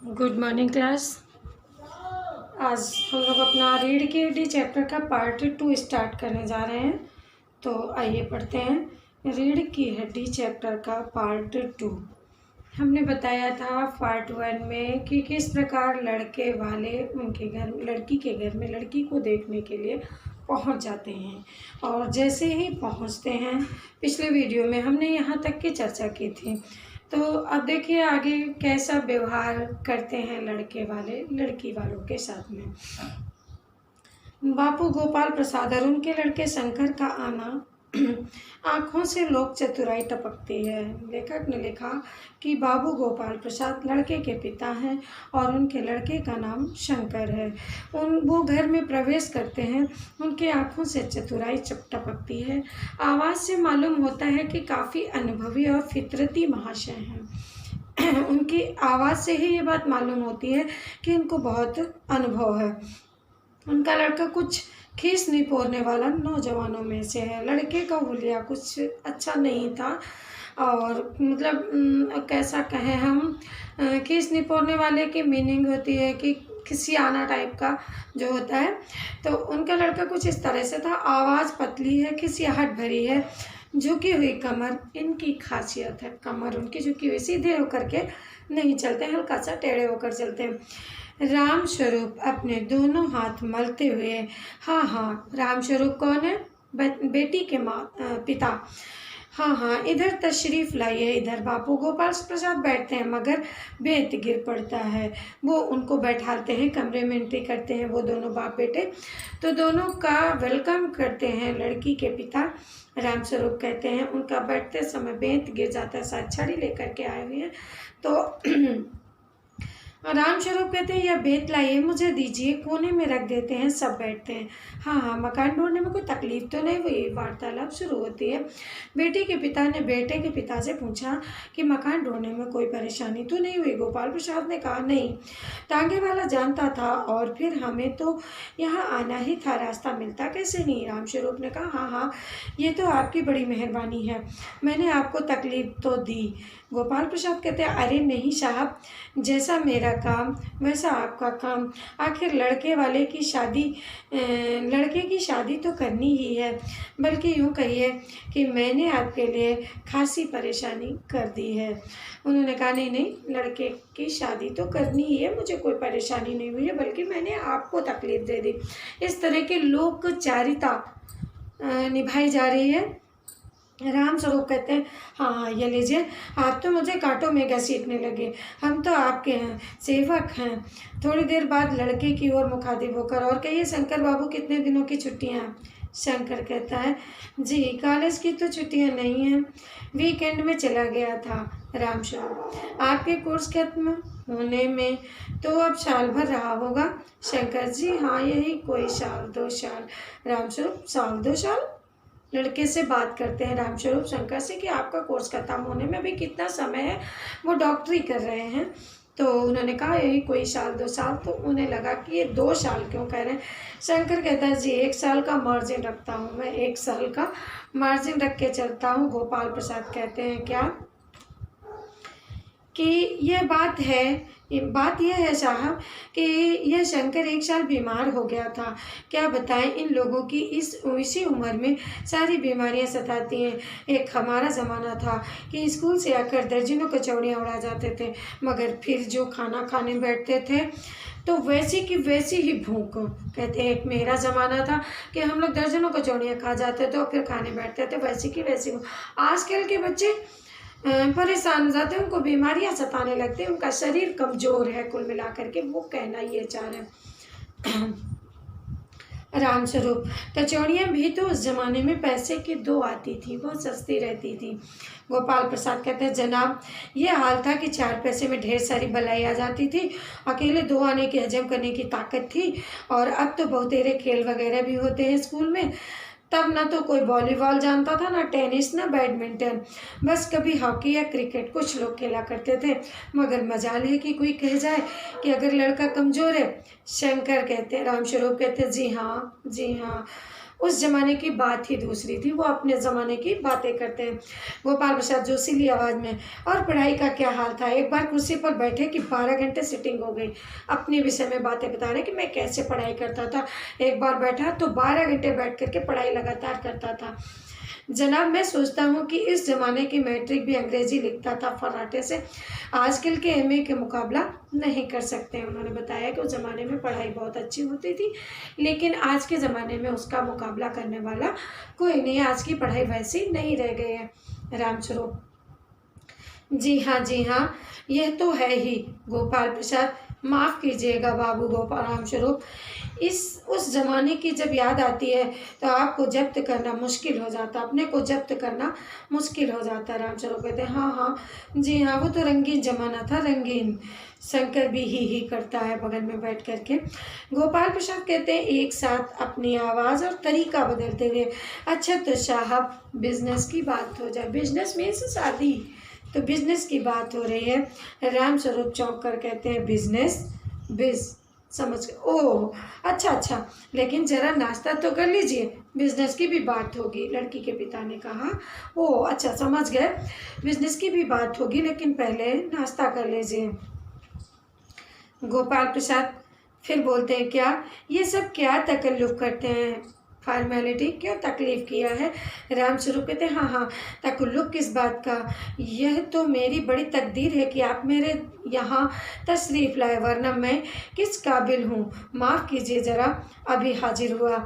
Good morning class. आज हम लोग अपना रीड के डी चैप्टर का पार्ट 2 स्टार्ट करने जा रहे हैं। तो आइए पढ़ते हैं रीढ़ की हड्डी चैप्टर का पार्ट 2। हमने बताया था पार्ट 1 में कि किस प्रकार लड़के वाले उनके घर लड़की के घर में लड़की को देखने के लिए पहुंच जाते हैं, और जैसे ही पहुंचते हैं, पिछले वीडियो में हमने यहाँ तक की चर्चा की थी। तो अब देखिए आगे कैसा व्यवहार करते हैं लड़के वाले लड़की वालों के साथ में। बापू गोपाल प्रसाद और उनके लड़के शंकर का आना आँखों से लोक चतुराई टपकती है। लेखक ने लिखा कि बाबू गोपाल प्रसाद लड़के के पिता हैं और उनके लड़के का नाम शंकर है। वो घर में प्रवेश करते हैं, उनके आँखों से चतुराई टपकती है। आवाज़ से मालूम होता है कि काफ़ी अनुभवी और फितरती महाशय हैं। उनकी आवाज़ से ही ये बात मालूम होती है कि उनको बहुत अनुभव है। उनका लड़का कुछ खीस नहीं पोरने वाला नौजवानों में से है। लड़के का हुलिया कुछ अच्छा नहीं था, और मतलब कैसा कहें हम, खीस नहीं पोरने वाले की मीनिंग होती है कि खिसियाना टाइप का जो होता है। तो उनका लड़का कुछ इस तरह से था। आवाज़ पतली है, खिसियाहट भरी है, झुकी हुई कमर इनकी खासियत है। कमर उनकी झुकी हुई, सीधे होकर के नहीं चलते, हल्का सा टेढ़े होकर चलते हैं। राम स्वरूप अपने दोनों हाथ मलते हुए, हाँ, राम स्वरूप कौन है? बेटी के पिता। हाँ, इधर तशरीफ़ लाइए। इधर बापू गोपाल प्रसाद बैठते हैं, मगर बेत गिर पड़ता है। वो उनको बैठाते हैं, कमरे में एंट्री करते हैं वो दोनों बाप बेटे। तो दोनों का वेलकम करते हैं लड़की के पिता राम स्वरूप। कहते हैं उनका बैठते समय बेत गिर जाता है, शायद छड़ी लेकर के आए हुए हैं। तो राम स्वरूप कहते हैं यह बेत लाइए, मुझे दीजिए। कोने में रख देते हैं, सब बैठते हैं। हाँ, मकान ढूंढने में कोई तकलीफ तो नहीं हुई? वार्तालाप शुरू होती है। बेटी के पिता ने बेटे के पिता से पूछा कि मकान ढूंढने में कोई परेशानी तो नहीं हुई? गोपाल प्रसाद ने कहा नहीं, टांगे वाला जानता था, और फिर हमें तो यहाँ आना ही था, रास्ता मिलता कैसे नहीं? राम स्वरूप ने कहा हाँ, ये तो आपकी बड़ी मेहरबानी है, मैंने आपको तकलीफ तो दी। गोपाल प्रसाद कहते हैं अरे नहीं साहब, जैसा मेरा काम वैसा आपका काम। आखिर लड़के की शादी तो करनी ही है, बल्कि यूँ कहिए कि मैंने आपके लिए खासी परेशानी कर दी है। उन्होंने कहा नहीं, लड़के की शादी तो करनी ही है, मुझे कोई परेशानी नहीं हुई है, बल्कि मैंने आपको तकलीफ दे दी। इस तरह की लोकचारिता निभाई जा रही है। राम स्वरूप कहते हैं हाँ, ये लीजिए, आप तो मुझे कांटों में घसीटने लगे, हम तो आपके हैं, सेवक हैं। थोड़ी देर बाद लड़के की ओर मुखातिब होकर, और कहिए शंकर बाबू कितने दिनों की छुट्टियाँ? शंकर कहता है जी, कॉलेज की तो छुट्टियाँ नहीं हैं, वीकेंड में चला गया था। राम स्वरूप आपके कोर्स खत्म होने में तो अब साल भर रहा होगा? शंकर जी हाँ, यही कोई साल 2 साल। राम स्वरूप साल 2 साल? लड़के से बात करते हैं राम स्वरूप शंकर से कि आपका कोर्स खत्म होने में अभी कितना समय है? वो डॉक्टरी कर रहे हैं। तो उन्होंने कहा यही कोई साल 2 साल। तो उन्हें लगा कि ये 2 साल क्यों कह रहे हैं। शंकर कहता है जी 1 साल का मार्जिन रखता हूँ मैं, 1 साल का मार्जिन रख के चलता हूँ। गोपाल प्रसाद कहते हैं क्या कि यह बात यह है साहब कि यह शंकर 1 साल बीमार हो गया था। क्या बताएं, इन लोगों की इसी उम्र में सारी बीमारियां सताती हैं। एक हमारा ज़माना था कि स्कूल से आकर दर्जनों कचौड़ियाँ उड़ा जाते थे, मगर फिर जो खाना खाने बैठते थे तो वैसी की वैसी ही भूख। कहते हैं एक मेरा ज़माना था कि हम लोग दर्जनों कचौड़ियाँ खा जाते थे और फिर खाने बैठते थे, वैसी की वैसी भूख। आजकल के बच्चे परेशान हो जाते हैं, उनको बीमारियां सताने लगती हैं, उनका शरीर कमज़ोर है, कुल मिलाकर के वो कहना ये चाह रहे हैं। राम स्वरूप कचौड़ियाँ भी तो उस ज़माने में पैसे की 2 आती थी, बहुत सस्ती रहती थी। गोपाल प्रसाद कहते हैं जनाब, ये हाल था कि 4 पैसे में ढेर सारी बलाई आ जाती थी, अकेले 2 आने की हजम करने की ताकत थी। और अब तो बहुतेरे खेल वगैरह भी होते हैं स्कूल में। तब ना तो कोई वॉलीबॉल जानता था, ना टेनिस, ना बैडमिंटन, बस कभी हॉकी या क्रिकेट कुछ लोग खेला करते थे। मगर मजाल है कि कोई कह जाए कि अगर लड़का कमज़ोर है। शंकर कहते हैं राम स्वरूप कहते हैं जी हाँ, उस ज़माने की बात ही दूसरी थी, वो अपने ज़माने की बातें करते हैं गोपाल प्रसाद जोशीली आवाज़ में। और पढ़ाई का क्या हाल था, एक बार कुर्सी पर बैठे कि 12 घंटे सिटिंग हो गई। अपने विषय में बातें बता रहे कि मैं कैसे पढ़ाई करता था, एक बार बैठा तो 12 घंटे बैठ करके पढ़ाई लगातार करता था। जनाब, मैं सोचता हूँ कि इस ज़माने की मैट्रिक भी अंग्रेजी लिखता था फर्राटे से, आजकल के एमए के मुकाबला नहीं कर सकते। उन्होंने बताया कि उस ज़माने में पढ़ाई बहुत अच्छी होती थी, लेकिन आज के ज़माने में उसका मुकाबला करने वाला कोई नहीं। आज की पढ़ाई वैसी नहीं रह गई है। रामस्वरूप: जी हाँ, जी हाँ, यह तो है ही गोपाल प्रसाद। माफ़ कीजिएगा बाबू गोपाल रामस्वरूप, उस ज़माने की जब याद आती है तो आपको जब्त करना मुश्किल हो जाता, अपने को जब्त करना मुश्किल हो जाता। रामस्वरूप कहते हैं, हाँ हाँ, जी हाँ, वो तो रंगीन ज़माना था, रंगीन। शंकर भी ही करता है बगल में बैठ कर के। गोपाल प्रसाद कहते हैं एक साथ अपनी आवाज़ और तरीका बदलते हुए, अच्छा तो साहब बिजनेस की बात हो जाए। बिजनेस मीन्स शादी, तो बिजनेस की बात हो रही है। रामस्वरूप चौंक कर कहते हैं, बिज समझ गए? ओह, अच्छा अच्छा, लेकिन ज़रा नाश्ता तो कर लीजिए, बिजनेस की भी बात होगी, लड़की के पिता ने कहा। ओह अच्छा, समझ गए, बिजनेस की भी बात होगी, लेकिन पहले नाश्ता कर लीजिए। गोपाल प्रसाद फिर बोलते हैं, क्या ये सब क्या तकल्लुफ़ करते हैं, फॉर्मेलिटी, क्यों तकलीफ़ किया है? रामस्वरूप कहते हैं, हाँ हाँ, तकल्लुफ़ किस बात का, यह तो मेरी बड़ी तकदीर है कि आप मेरे यहाँ तशरीफ़ लाए, वरना मैं किस काबिल हूँ। माफ़ कीजिए, ज़रा अभी हाजिर हुआ।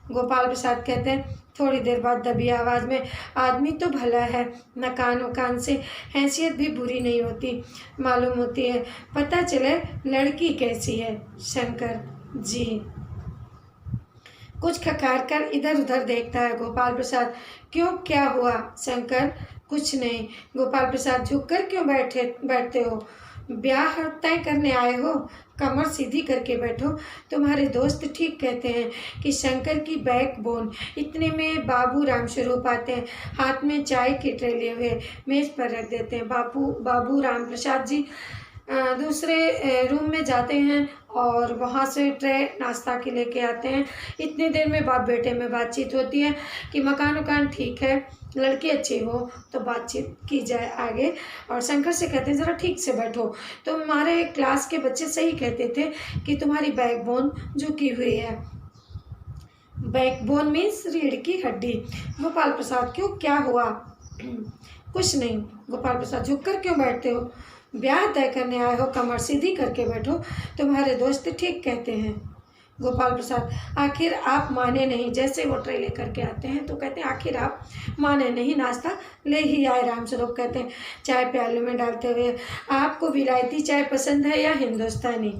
गोपाल प्रसाद कहते हैं थोड़ी देर बाद दबी आवाज़ में, आदमी तो भला है, मकान वकान से हैसियत भी बुरी नहीं होती, मालूम होती है, पता चले लड़की कैसी है। शंकर: जी। कुछ खकार कर इधर उधर देखता है गोपाल प्रसाद। क्यों, क्या हुआ? शंकर: कुछ नहीं। गोपाल प्रसाद: झुक कर क्यों बैठते हो? ब्याह तय करने आए हो? कमर सीधी करके बैठो। तुम्हारे दोस्त ठीक कहते हैं कि शंकर की बैकबोन। इतने में बाबू रामस्वरूप आते हैं, हाथ में चाय की ट्रे लिए हुए मेज पर रख देते हैं। बाबू राम प्रसाद जी दूसरे रूम में जाते हैं और वहाँ से ट्रे नाश्ता के लेके आते हैं। इतनी देर में बाप बेटे में बातचीत होती है कि मकान वकान ठीक है, लड़की अच्छी हो तो बातचीत की जाए आगे। और शंकर से कहते हैं, ज़रा ठीक से बैठो, तुम्हारे क्लास के बच्चे सही कहते थे कि तुम्हारी बैकबोन झुकी हुई है। बैकबोन मीन्स रीढ़ की हड्डी। गोपाल प्रसाद: क्यों, क्या हुआ? कुछ नहीं। गोपाल प्रसाद: झुक कर क्यों बैठते हो? ब्याह तय करने आए हो, कमर सीधी करके बैठो, तुम्हारे दोस्त ठीक कहते हैं। गोपाल प्रसाद: आखिर आप माने नहीं। जैसे वो ट्रे लेकर के आते हैं तो कहते हैं, आखिर आप माने नहीं, नाश्ता ले ही आए। रामस्वरूप कहते हैं चाय प्याले में डालते हुए, आपको विलायती चाय पसंद है या हिंदुस्तानी?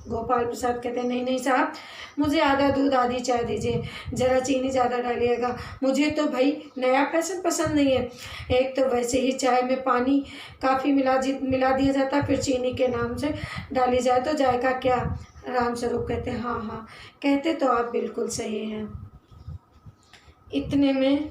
गोपाल प्रसाद कहते हैं, नहीं नहीं साहब, मुझे आधा दूध आधी चाय दीजिए, ज़रा चीनी ज़्यादा डालिएगा, मुझे तो भाई नया फैशन पसंद नहीं है। एक तो वैसे ही चाय में पानी काफ़ी मिला दिया जाता, फिर चीनी के नाम से डाली जाए तो जायका क्या? रामस्वरूप कहते हैं, हाँ हाँ, कहते तो आप बिल्कुल सही हैं। इतने में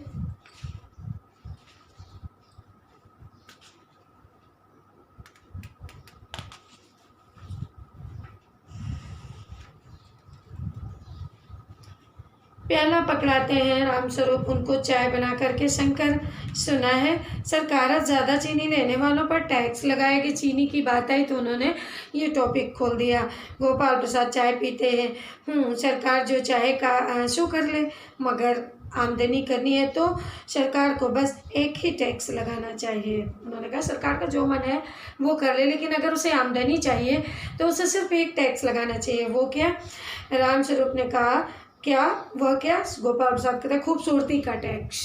प्याला पकड़ाते हैं रामस्वरूप उनको चाय बना करके। शंकर: सुना है सरकार ज़्यादा चीनी लेने वालों पर टैक्स लगाएगी। चीनी की बात आई तो उन्होंने ये टॉपिक खोल दिया। गोपाल प्रसाद चाय पीते हैं। सरकार जो चाहे का शो कर ले, मगर आमदनी करनी है तो सरकार को बस एक ही टैक्स लगाना चाहिए। उन्होंने कहा सरकार का जो मन है वो कर ले, लेकिन अगर उसे आमदनी चाहिए तो उसे सिर्फ एक टैक्स लगाना चाहिए। वो क्या? रामस्वरूप ने कहा, क्या? वह क्या? गोपाल प्रसाद कहते हैं, खूबसूरती का टैक्स,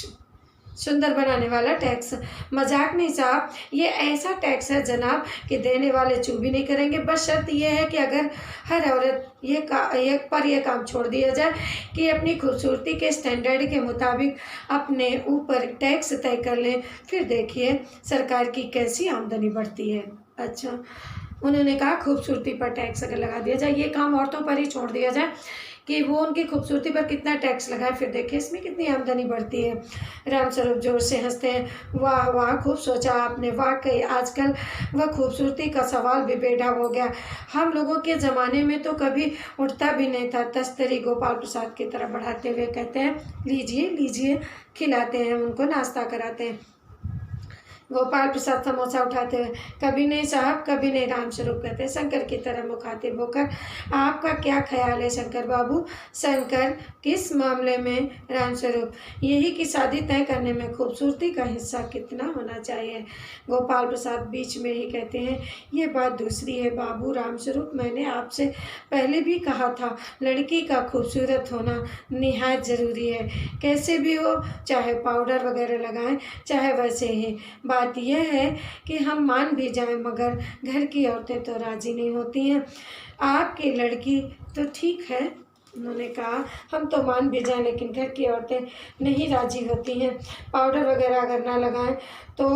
सुंदर बनाने वाला टैक्स। मजाक नहीं साहब, ये ऐसा टैक्स है जनाब कि देने वाले चू भी नहीं करेंगे। बस शर्त यह है कि अगर हर औरत ये काम छोड़ दिया जाए कि अपनी खूबसूरती के स्टैंडर्ड के मुताबिक अपने ऊपर टैक्स तय कर लें, फिर देखिए सरकार की कैसी आमदनी बढ़ती है। अच्छा, उन्होंने कहा खूबसूरती पर टैक्स अगर लगा दिया जाए, ये काम औरतों पर ही छोड़ दिया जाए कि वो उनकी खूबसूरती पर कितना टैक्स लगाए, फिर देखिए इसमें कितनी आमदनी बढ़ती है। रामस्वरूप जोर से हंसते हैं। वाह वाह, खूब सोचा आपने, वाकई आजकल वह खूबसूरती का सवाल भी बेढंग हो गया। हम लोगों के ज़माने में तो कभी उठता भी नहीं था। तस्तरी गोपाल प्रसाद की तरफ बढ़ाते हुए कहते हैं, लीजिए लीजिए, खिलाते हैं, उनको नाश्ता कराते हैं। गोपाल प्रसाद समोसा उठाते हुए, कभी नहीं साहब, कभी नहीं। रामस्वरूप कहते हैं शंकर की तरह मुखातिब होकर, आपका क्या ख्याल है शंकर बाबू? शंकर, किस मामले में? रामस्वरूप, यही कि शादी तय करने में खूबसूरती का हिस्सा कितना होना चाहिए। गोपाल प्रसाद बीच में ही कहते हैं, ये बात दूसरी है बाबू। रामस्वरूप, मैंने आपसे पहले भी कहा था, लड़की का खूबसूरत होना निहायत ज़रूरी है, कैसे भी हो, चाहे पाउडर वगैरह लगाएं, चाहे वैसे ही। बात यह है कि हम मान भी जाएं, मगर घर की औरतें तो राजी नहीं होती हैं। आपकी लड़की तो ठीक है, उन्होंने कहा, हम तो मान भी जाएं, लेकिन घर की औरतें नहीं राजी होती हैं। पाउडर वगैरह अगर ना लगाएं तो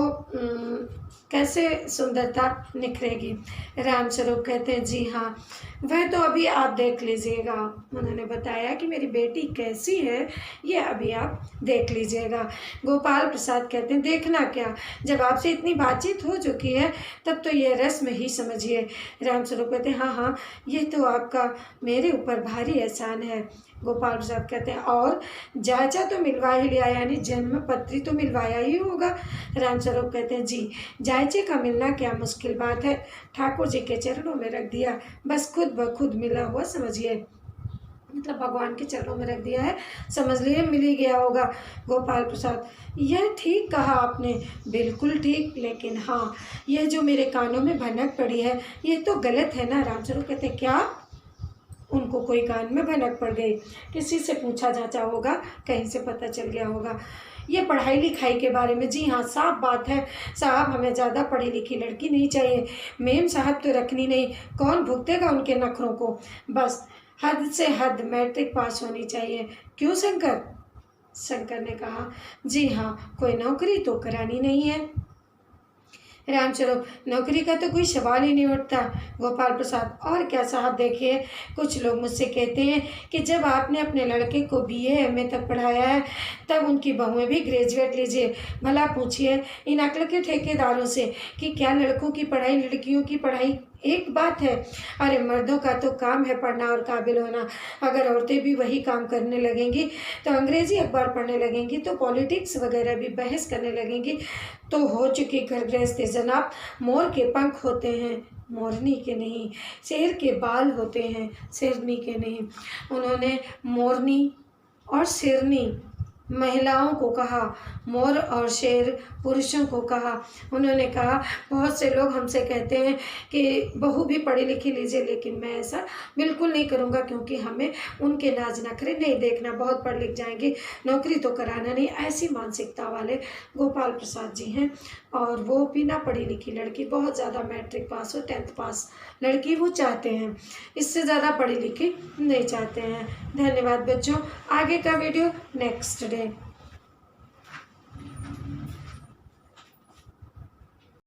कैसे सुंदरता निखरेगी। रामस्वरूप कहते हैं, जी हाँ, वह तो अभी आप देख लीजिएगा। उन्होंने बताया कि मेरी बेटी कैसी है, ये अभी आप देख लीजिएगा। गोपाल प्रसाद कहते हैं, देखना क्या, जब आपसे इतनी बातचीत हो चुकी है तब तो ये रस्म ही समझिए। रामस्वरूप कहते हैं, हाँ हाँ, ये तो आपका मेरे ऊपर भारी एहसान है। गोपाल प्रसाद कहते हैं, और जायजा तो मिलवा ही लिया, यानी जन्म पत्री तो मिलवाया ही होगा। रामस्वरूप कहते हैं, जी, जायजे का मिलना क्या मुश्किल बात है, ठाकुर जी के चरणों में रख दिया, बस खुद ब खुद मिला हुआ समझिए, मतलब भगवान के चरणों में रख दिया है, समझ लिए मिल ही गया होगा। गोपाल प्रसाद, यह ठीक कहा आपने, बिल्कुल ठीक, लेकिन हाँ, यह जो मेरे कानों में भनक पड़ी है, ये तो गलत है ना। रामस्वरूप कहते हैं, क्या? उनको कोई कान में भनक पड़ गई, किसी से पूछा जांचा होगा, कहीं से पता चल गया होगा। ये पढ़ाई लिखाई के बारे में, जी हाँ, साफ बात है साहब, हमें ज़्यादा पढ़ी लिखी लड़की नहीं चाहिए, मेम साहब तो रखनी नहीं, कौन भुगतेगा उनके नखरों को, बस हद से हद मैट्रिक पास होनी चाहिए। क्यों शंकर? शंकर ने कहा, जी हाँ, कोई नौकरी तो करानी नहीं है। रामस्वरूप, नौकरी का तो कोई सवाल ही नहीं उठता। गोपाल प्रसाद, और क्या साहब, देखिए, कुछ लोग मुझसे कहते हैं कि जब आपने अपने लड़के को BA MA तक पढ़ाया है, तब उनकी बहुएं भी ग्रेजुएट लीजिए। भला पूछिए इन अक्ल के ठेकेदारों से कि क्या लड़कों की पढ़ाई लड़कियों की पढ़ाई एक बात है? अरे मर्दों का तो काम है पढ़ना और काबिल होना। अगर औरतें भी वही काम करने लगेंगी तो अंग्रेजी अखबार पढ़ने लगेंगी, तो पॉलिटिक्स वगैरह भी बहस करने लगेंगी, तो हो चुकी घर गृहस्थी जनाब। मोर के पंख होते हैं, मोरनी के नहीं, शेर के बाल होते हैं, शेरनी के नहीं। उन्होंने मोरनी और शेरनी महिलाओं को कहा, मोर और शेर पुरुषों को कहा। उन्होंने कहा, बहुत से लोग हमसे कहते हैं कि बहू भी पढ़ी लिखी लीजिए, लेकिन मैं ऐसा बिल्कुल नहीं करूँगा, क्योंकि हमें उनके नाज नखरे नहीं देखना, बहुत पढ़ लिख जाएंगी, नौकरी तो कराना नहीं। ऐसी मानसिकता वाले गोपाल प्रसाद जी हैं, और वो बिना पढ़ी लिखी लड़की, बहुत ज़्यादा मैट्रिक पास हो, 10th पास लड़की वो चाहते हैं, इससे ज़्यादा पढ़ी लिखी नहीं चाहते हैं। धन्यवाद बच्चों, आगे का वीडियो नेक्स्ट डे।